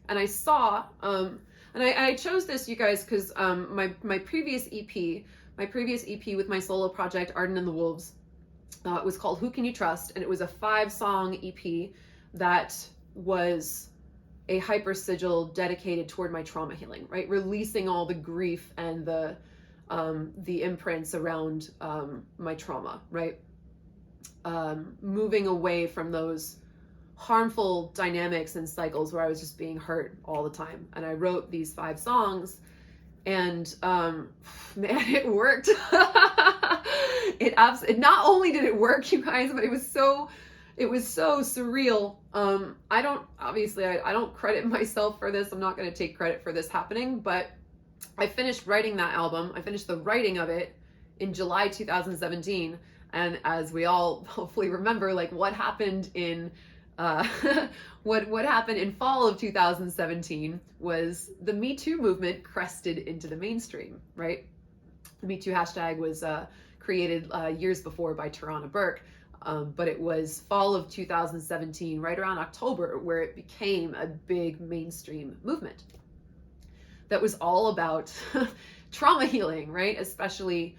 And I saw, and I chose this, you guys, because my previous EP with my solo project, Arden and the Wolves, it was called Who Can You Trust? And it was a 5-song EP that was a hypersigil dedicated toward my trauma healing, right? Releasing all the grief and the imprints around my trauma, right? Moving away from those harmful dynamics and cycles where I was just being hurt all the time. And I wrote these 5 songs, and man, it worked. It not only did it work, you guys, but it was so surreal. I don't credit myself for this. I'm not going to take credit for this happening, but I finished writing that album. I finished the writing of it in July 2017. And as we all hopefully remember, like what happened in what happened in fall of 2017 was the Me Too movement crested into the mainstream, right? The Me Too hashtag was created years before by Tarana Burke, but it was fall of 2017, right around October, where it became a big mainstream movement that was all about trauma healing, right? Especially,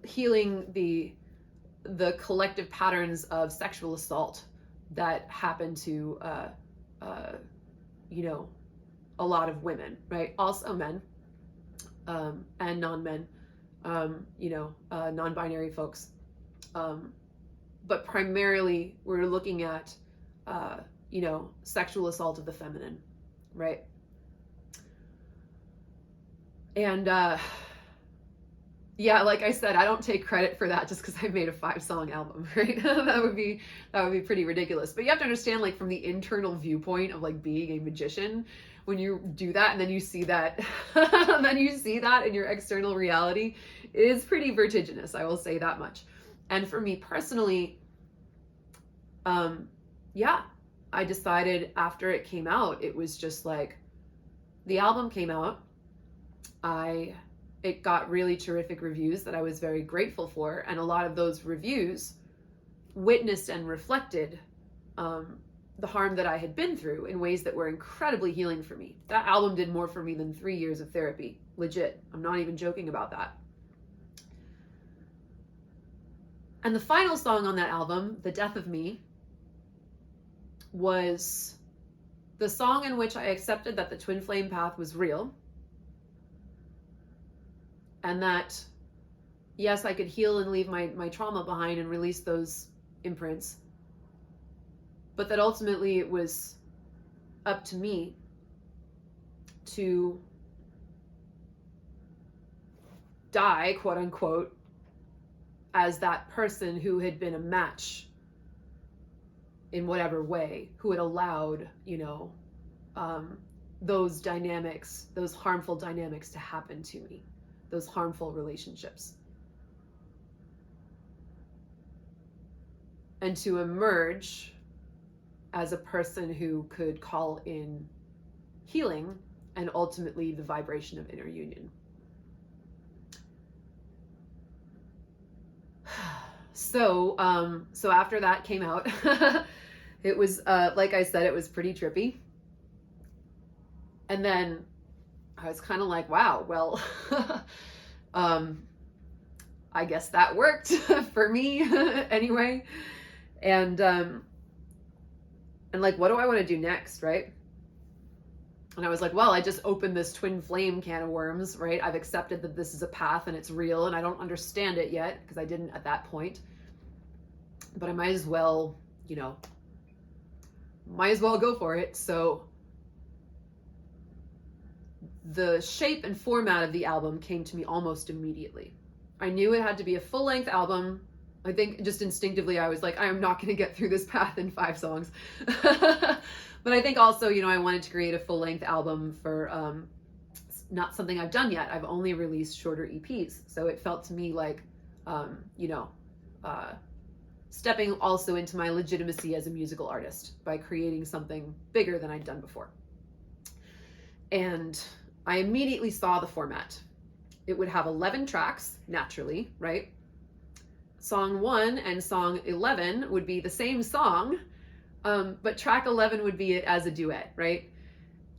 healing the collective patterns of sexual assault that happen to, a lot of women, right? Also men, and non-men, non-binary folks. But primarily we're looking at, sexual assault of the feminine, right? And, yeah, like I said, I don't take credit for that just because I made a 5-song album, right? that would be pretty ridiculous. But you have to understand, like, from the internal viewpoint of like being a magician, when you do that and then you see that, and then you see that in your external reality, it is pretty vertiginous. I will say that much. And for me personally, I decided after it came out, it was just like, the album came out, it got really terrific reviews that I was very grateful for. And a lot of those reviews witnessed and reflected the harm that I had been through in ways that were incredibly healing for me. That album did more for me than 3 years of therapy. Legit. I'm not even joking about that. And the final song on that album, The Death of Me, was the song in which I accepted that the twin flame path was real. And that, yes, I could heal and leave my trauma behind and release those imprints. But that ultimately it was up to me to die, quote unquote, as that person who had been a match in whatever way, who had allowed, those dynamics, those harmful dynamics to happen to me. Those harmful relationships. And to emerge as a person who could call in healing and ultimately the vibration of inner union. So after that came out, it was, like I said, it was pretty trippy. And then I was kind of like, wow, well, I guess that worked for me anyway. And like, what do I want to do next, right? And I was like, well, I just opened this twin flame can of worms, right? I've accepted that this is a path and it's real, and I don't understand it yet because I didn't at that point. But I might as well, go for it. So the shape and format of the album came to me almost immediately. I knew it had to be a full-length album. I think just instinctively I was like, I am not going to get through this path in 5 songs. But I think also, I wanted to create a full-length album for not something I've done yet. I've only released shorter EPs. So it felt to me like, stepping also into my legitimacy as a musical artist by creating something bigger than I'd done before. And I immediately saw the format. It would have 11 tracks, naturally, right? Song 1 and song 11 would be the same song, but track 11 would be it as a duet, right?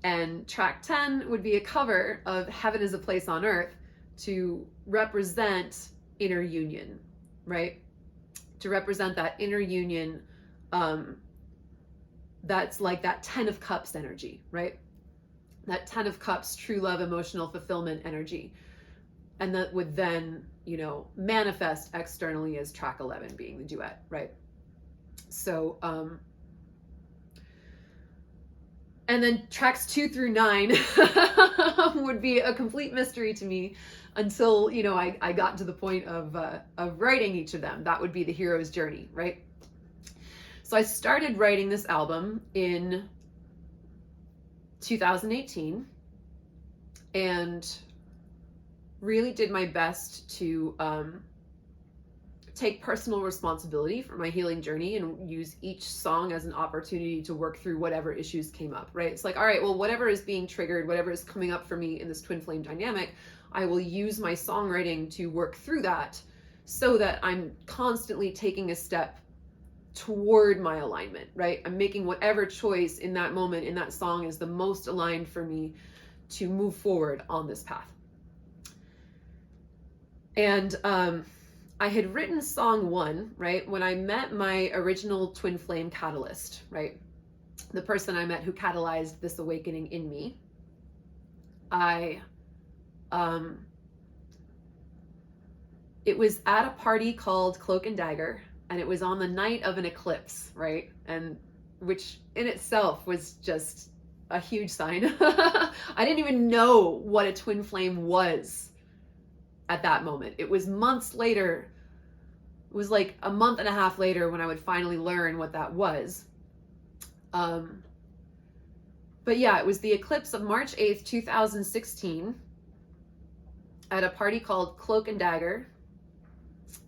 And track 10 would be a cover of Heaven is a Place on Earth to represent inner union, right? To represent that inner union, that's like that 10 of Cups energy, right? That 10 of Cups, true love, emotional fulfillment energy. And that would then, manifest externally as track 11 being the duet, right? So, and then tracks 2 through 9 would be a complete mystery to me until, I got to the point of writing each of them. That would be the hero's journey, right? So I started writing this album in 2018 and really did my best to take personal responsibility for my healing journey and use each song as an opportunity to work through whatever issues came up, right? It's like, all right, well, whatever is being triggered, whatever is coming up for me in this twin flame dynamic, I will use my songwriting to work through that so that I'm constantly taking a step toward my alignment, right? I'm making whatever choice in that moment, in that song, is the most aligned for me to move forward on this path. And I had written song 1, right? When I met my original twin flame catalyst, right? The person I met who catalyzed this awakening in me. It was at a party called Cloak and Dagger, and it was on the night of an eclipse, right? And which in itself was just a huge sign. I didn't even know what a twin flame was at that moment. It was months later. It was like a month and a half later when I would finally learn what that was. But yeah, it was the eclipse of March 8th, 2016 at a party called Cloak and Dagger.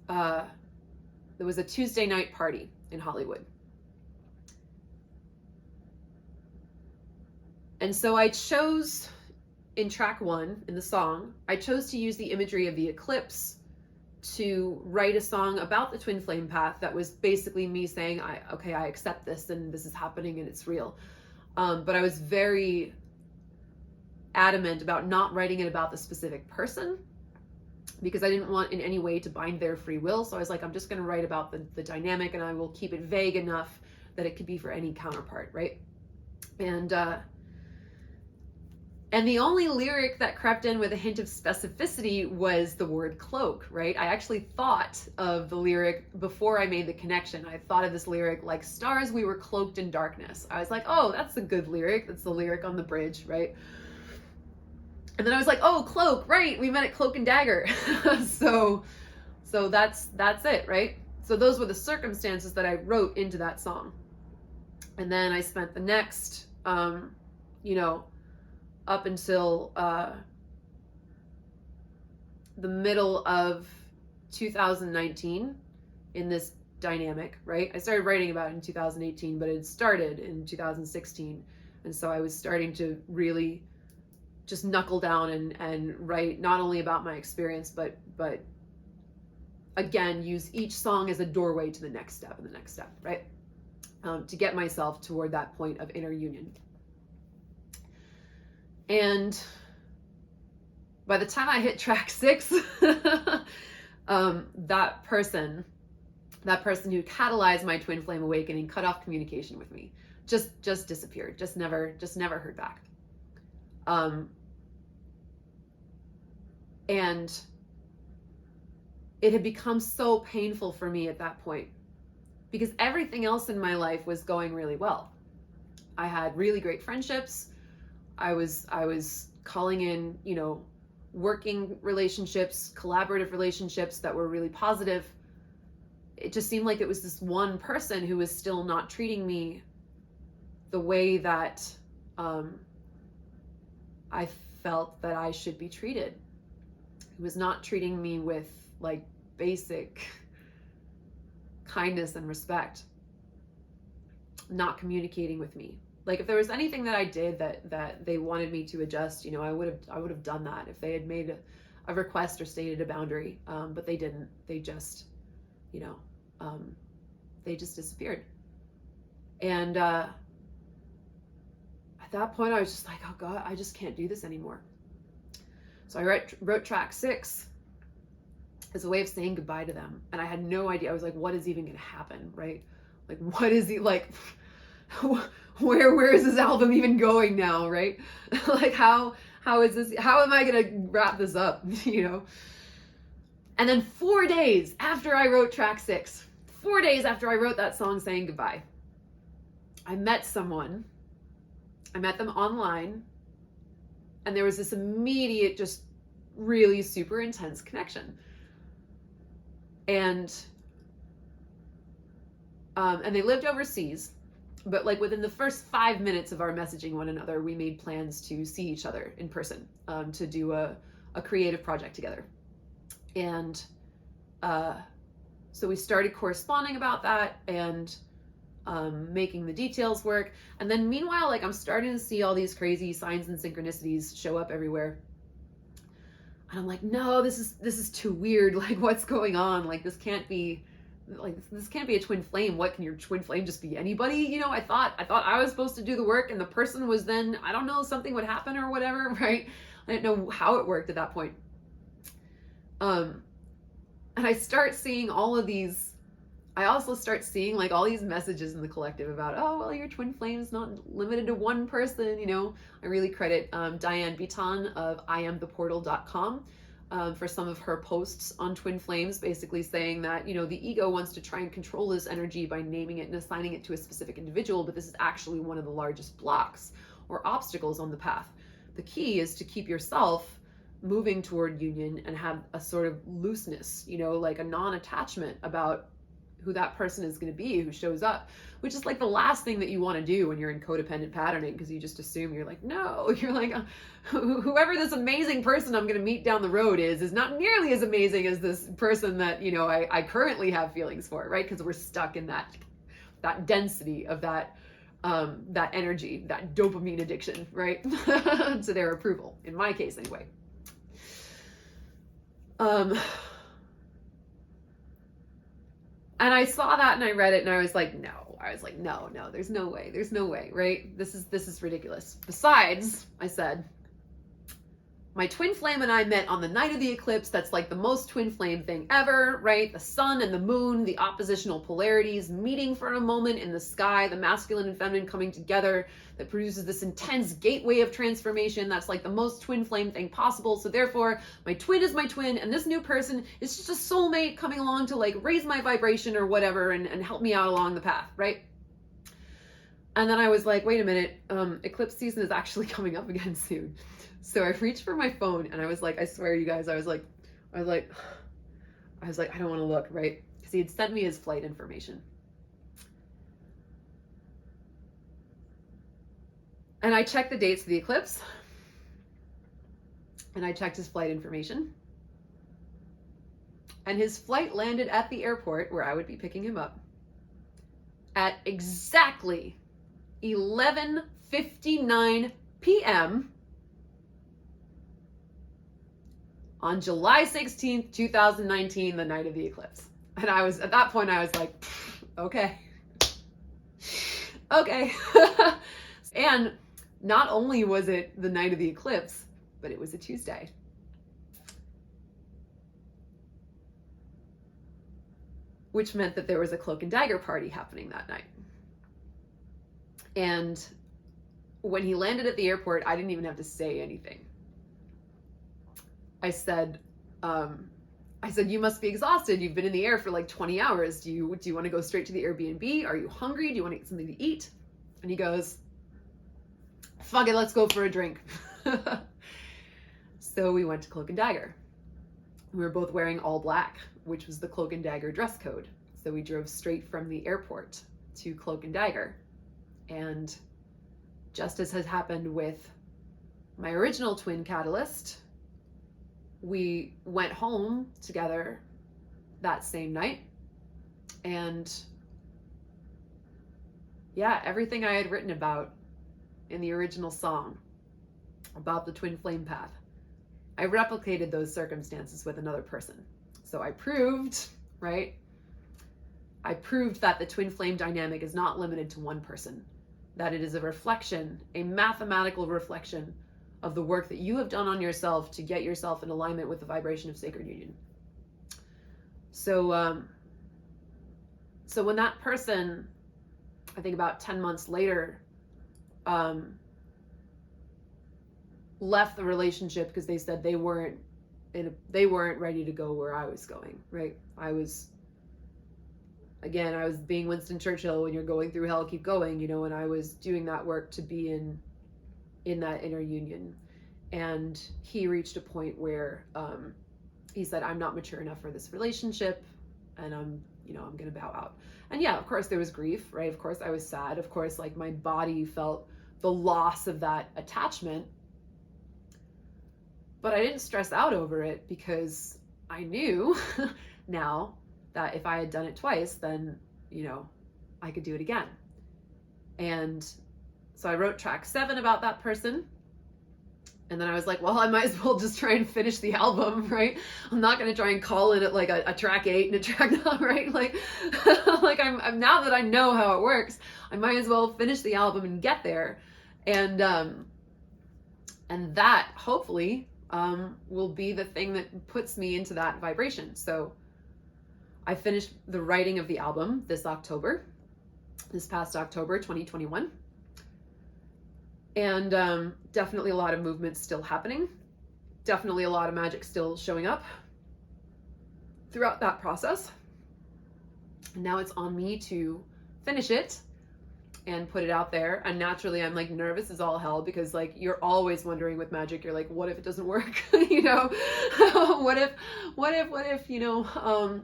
There was a Tuesday night party in Hollywood. And so I chose, in track 1, in the song, I chose to use the imagery of the eclipse to write a song about the twin flame path that was basically me saying, okay, I accept this and this is happening and it's real. But I was very adamant about not writing it about the specific person because I didn't want in any way to bind their free will. So I was like, I'm just going to write about the dynamic, and I will keep it vague enough that it could be for any counterpart, right? And the only lyric that crept in with a hint of specificity was the word cloak, right? I actually thought of the lyric before I made the connection. I thought of this lyric like, stars, we were cloaked in darkness. I was like, oh, that's a good lyric. That's the lyric on the bridge, right? And then I was like, oh, cloak, right? We met at Cloak and Dagger. so that's it, right? So those were the circumstances that I wrote into that song. And then I spent the next, up until the middle of 2019 in this dynamic, right? I started writing about it in 2018, but it started in 2016. And so I was starting to really just knuckle down and write not only about my experience, but again, use each song as a doorway to the next step and the next step, right? To get myself toward that point of inner union. And by the time I hit track 6, that person who catalyzed my twin flame awakening cut off communication with me. Just disappeared. Just never heard back. And it had become so painful for me at that point because everything else in my life was going really well. I had really great friendships. I was calling in, working relationships, collaborative relationships that were really positive. It just seemed like it was this one person who was still not treating me the way that I felt that I should be treated. Who was not treating me with like basic kindness and respect, not communicating with me. Like if there was anything that I did that they wanted me to adjust, I would have done that if they had made a request or stated a boundary. But they didn't. They just, they just disappeared. And at that point, I was just like, oh God, I just can't do this anymore. So I wrote track 6 as a way of saying goodbye to them. And I had no idea. I was like, what is even going to happen, right? Like, what is he like? Where is this album even going now, right? Like, how is this? How am I going to wrap this up, And then 4 days after I wrote track 6, 4 days after I wrote that song saying goodbye, I met someone. I met them online. And there was this immediate, just really super intense connection. And they lived overseas, but like within the first 5 minutes of our messaging one another, we made plans to see each other in person, to do a creative project together. And So we started corresponding about that and making the details work. And then meanwhile, like, I'm starting to see all these crazy signs and synchronicities show up everywhere. And I'm like, no, this is too weird. Like, what's going on? Like, this can't be a twin flame. What, can your twin flame just be anybody? You know, I thought I was supposed to do the work and the person was then, I don't know, something would happen or whatever, right? I didn't know how it worked at that point. And I start seeing all of these, I also start seeing like all these messages in the collective about, oh, well, your twin flame is not limited to one person. You know, I really credit Diane Bitan of IamThePortal.com for some of her posts on twin flames, basically saying that, you know, the ego wants to try and control this energy by naming it and assigning it to a specific individual, but this is actually one of the largest blocks or obstacles on the path. The key is to keep yourself moving toward union and have a sort of looseness, you know, like a non-attachment about who that person is going to be who shows up, which is like the last thing that you want to do when you're in codependent patterning, because you just assume, you're like, no, you're like, whoever this amazing person I'm going to meet down the road is not nearly as amazing as this person that, you know, I currently have feelings for, right? Because we're stuck in that density of that energy, that dopamine addiction, right? To their approval, in my case anyway. And I saw that and I read it and I was like, no, there's no way, right? This is ridiculous. Besides, I said, my twin flame and I met on the night of the eclipse. That's like the most twin flame thing ever, right? The sun and the moon, the oppositional polarities meeting for a moment in the sky, the masculine and feminine coming together that produces this intense gateway of transformation. That's like the most twin flame thing possible. So therefore, my twin is my twin, and this new person is just a soulmate coming along to like raise my vibration or whatever and help me out along the path, right? And then I was like, wait a minute, eclipse season is actually coming up again soon. So I reached for my phone and I was like, I swear you guys, I was like, I don't want to look, right? Because he had sent me his flight information. And I checked the dates of the eclipse and I checked his flight information. And his flight landed at the airport where I would be picking him up at exactly 11:59 p.m. on July 16th, 2019, the night of the eclipse. And I was, at that point, I was like, okay. And not only was it the night of the eclipse, but it was a Tuesday. Which meant that there was a Cloak and Dagger party happening that night. And when he landed at the airport, I didn't even have to say anything. I said, you must be exhausted. You've been in the air for like 20 hours. Do you want to go straight to the Airbnb? Are you hungry? Do you want to get something to eat? And he goes, fuck it, let's go for a drink. So we went to Cloak and Dagger. We were both wearing all black, which was the Cloak and Dagger dress code. So we drove straight from the airport to Cloak and Dagger. And just as has happened with my original twin catalyst, we went home together that same night. And yeah, everything I had written about in the original song about the twin flame path, I replicated those circumstances with another person. So I proved, right? I proved that the twin flame dynamic is not limited to one person, that it is a reflection, a mathematical reflection of the work that you have done on yourself to get yourself in alignment with the vibration of sacred union. So, so when that person, I think about 10 months later, left the relationship because they said they weren't ready to go where I was going, right? I was being Winston Churchill, when you're going through hell, keep going, you know, and I was doing that work to be in that inner union. And he reached a point where he said, I'm not mature enough for this relationship, and I'm going to bow out. And yeah, of course there was grief, right? Of course I was sad. Of course, like, my body felt the loss of that attachment. But I didn't stress out over it because I knew now that if I had done it twice, then, you know, I could do it again. And so I wrote track 7 about that person. And then I was like, well, I might as well just try and finish the album, right? I'm not going to try and call it like a track 8 and a track 9, right? Like, I'm now that I know how it works, I might as well finish the album and get there. And that hopefully will be the thing that puts me into that vibration. So I finished the writing of the album this past October, 2021. And definitely a lot of movement still happening. Definitely a lot of magic still showing up throughout that process. And now it's on me to finish it and put it out there. And naturally I'm like nervous as all hell, because like you're always wondering with magic, you're like, what if it doesn't work? You know, what if, you know,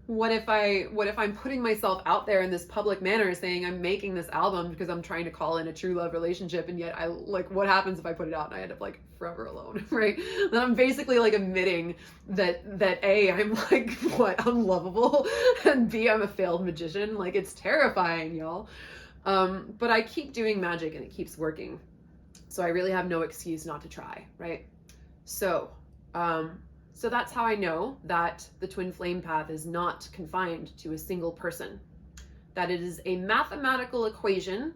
what if I'm putting myself out there in this public manner saying I'm making this album because I'm trying to call in a true love relationship, and yet I like, what happens if I put it out and I end up like forever alone, right? Then I'm basically like admitting that A, I'm like, what, unlovable, and B, I'm a failed magician. Like, it's terrifying, y'all. But I keep doing magic and it keeps working. So I really have no excuse not to try, right? So that's how I know that the twin flame path is not confined to a single person, that it is a mathematical equation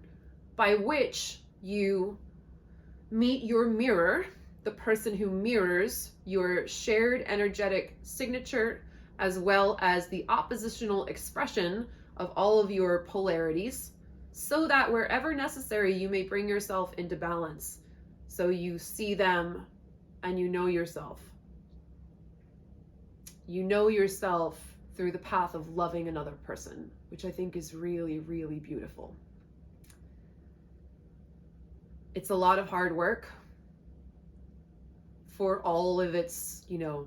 by which you meet your mirror, the person who mirrors your shared energetic signature, as well as the oppositional expression of all of your polarities, so that wherever necessary, you may bring yourself into balance. So you see them and you know yourself. You know yourself through the path of loving another person, which I think is really, really beautiful. It's a lot of hard work for all of its, you know,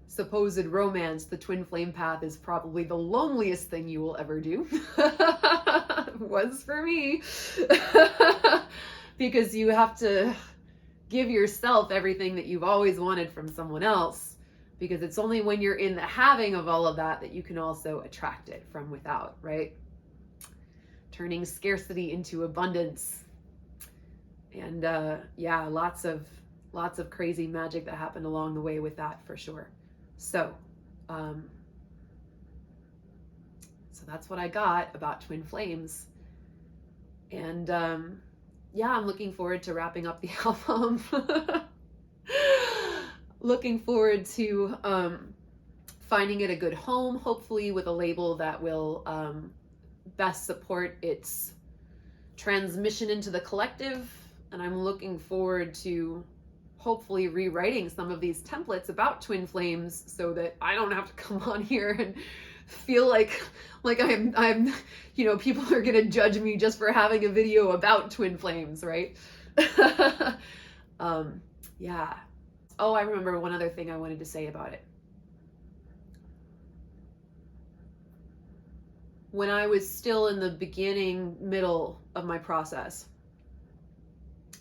supposed romance. The twin flame path is probably the loneliest thing you will ever do. Was for me. Because you have to give yourself everything that you've always wanted from someone else. Because it's only when you're in the having of all of that that you can also attract it from without, right? Turning scarcity into abundance. And yeah, lots of crazy magic that happened along the way with that, for sure. So that's what I got about twin flames. And yeah, I'm looking forward to wrapping up the album. Looking forward to finding it a good home, hopefully with a label that will best support its transmission into the collective. And I'm looking forward to hopefully rewriting some of these templates about twin flames so that I don't have to come on here and feel like I'm you know, people are gonna judge me just for having a video about twin flames, right? Yeah. Oh, I remember one other thing I wanted to say about it. When I was still in the middle of my process,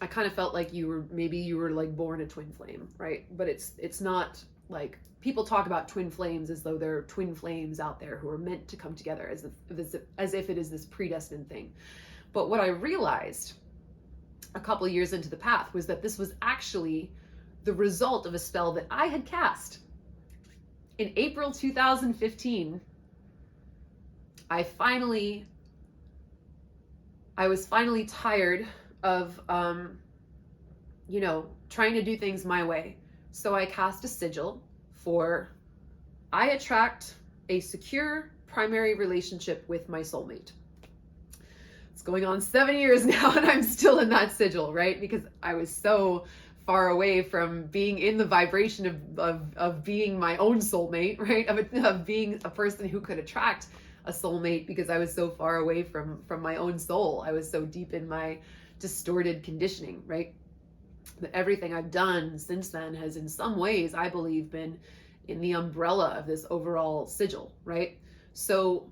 I kind of felt like you were like born a twin flame, right? But it's not like, people talk about twin flames as though there are twin flames out there who are meant to come together as if it is this predestined thing. But what I realized a couple of years into the path was that this was actually the result of a spell that I had cast. In April 2015, I was finally tired of, you know, trying to do things my way. So I cast a sigil for, I attract a secure primary relationship with my soulmate. It's going on 7 years now and I'm still in that sigil, right? Because I was so far away from being in the vibration of being my own soulmate, right? Of being a person who could attract a soulmate, because I was so far away from my own soul. I was so deep in my distorted conditioning, right? But everything I've done since then has in some ways, I believe, been in the umbrella of this overall sigil, right? So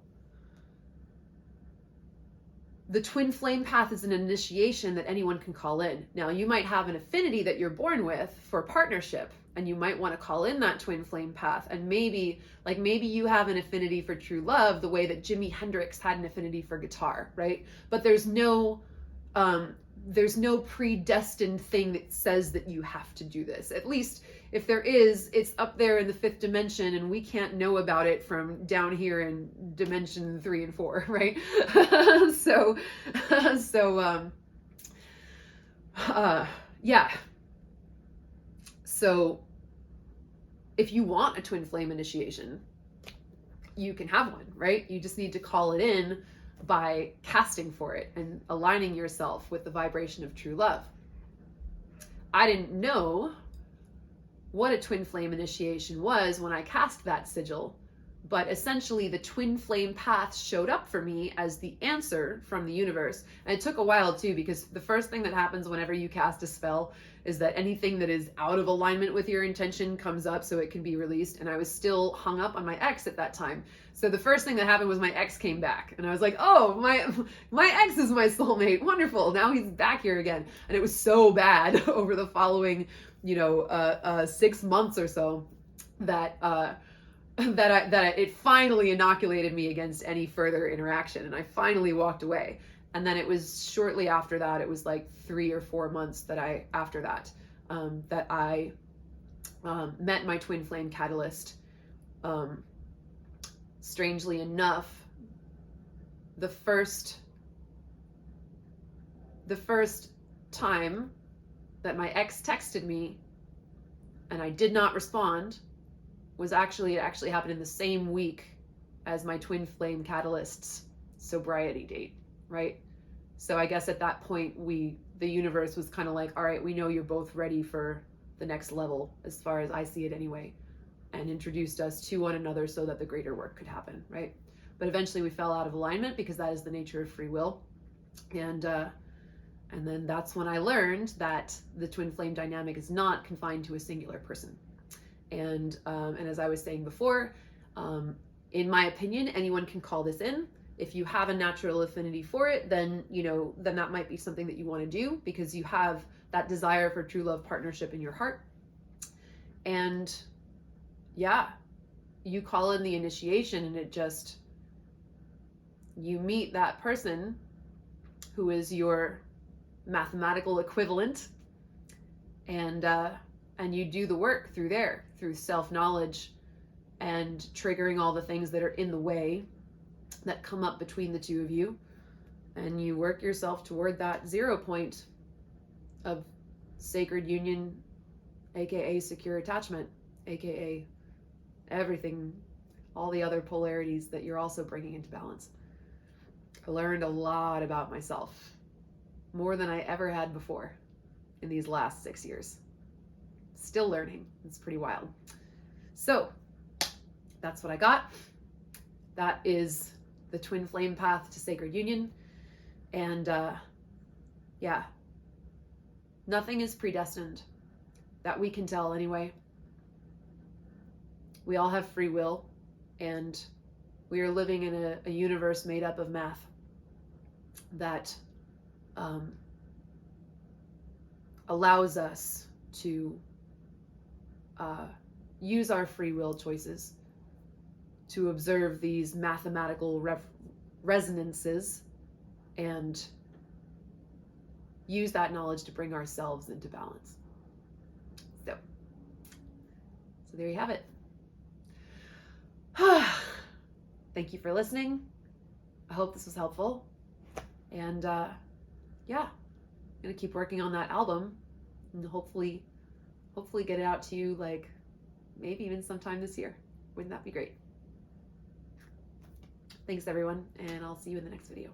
the twin flame path is an initiation that anyone can call in. Now, you might have an affinity that you're born with for partnership, and you might want to call in that twin flame path. And maybe you have an affinity for true love the way that Jimi Hendrix had an affinity for guitar, right? But there's no predestined thing that says that you have to do this. At least if there is, it's up there in the 5th dimension, and we can't know about it from down here in dimension 3 and 4, right? Yeah. So if you want a twin flame initiation, you can have one, right? You just need to call it in by casting for it and aligning yourself with the vibration of true love. I didn't know what a twin flame initiation was when I cast that sigil, but essentially the twin flame path showed up for me as the answer from the universe. And it took a while too, because the first thing that happens whenever you cast a spell is that anything that is out of alignment with your intention comes up so it can be released. And I was still hung up on my ex at that time. So the first thing that happened was my ex came back, and I was like, oh, my ex is my soulmate. Wonderful. Now he's back here again. And it was so bad over the following, 6 months or so that it finally inoculated me against any further interaction, and I finally walked away. And then it was shortly after that, it was like 3 or 4 months that I met my twin flame catalyst. Strangely enough, the first time that my ex texted me and I did not respond it actually happened in the same week as my twin flame catalyst's sobriety date, right? So I guess at that point the universe was kind of like, all right, we know you're both ready for the next level, as far as I see it anyway, and introduced us to one another so that the greater work could happen, right? But eventually we fell out of alignment because that is the nature of free will. And then that's when I learned that the twin flame dynamic is not confined to a singular person. And as I was saying before, in my opinion, anyone can call this in. If you have a natural affinity for it, then that might be something that you want to do because you have that desire for true love partnership in your heart. And yeah, you call in the initiation, and you meet that person who is your mathematical equivalent, and you do the work through self-knowledge and triggering all the things that are in the way that come up between the two of you, and you work yourself toward that 0 point of sacred union, aka secure attachment, aka everything, all the other polarities that you're also bringing into balance. I learned a lot about myself, more than I ever had before in these last 6 years. Still learning. It's pretty wild. So that's what I got. That is the twin flame path to sacred union. And yeah, nothing is predestined that we can tell anyway. We all have free will, and we are living in a universe made up of math that allows us to use our free will choices to observe these mathematical resonances and use that knowledge to bring ourselves into balance. So there you have it. Thank you for listening. I hope this was helpful. And yeah, I'm gonna keep working on that album and hopefully get it out to you, like maybe even sometime this year. Wouldn't that be great? Thanks everyone, and I'll see you in the next video.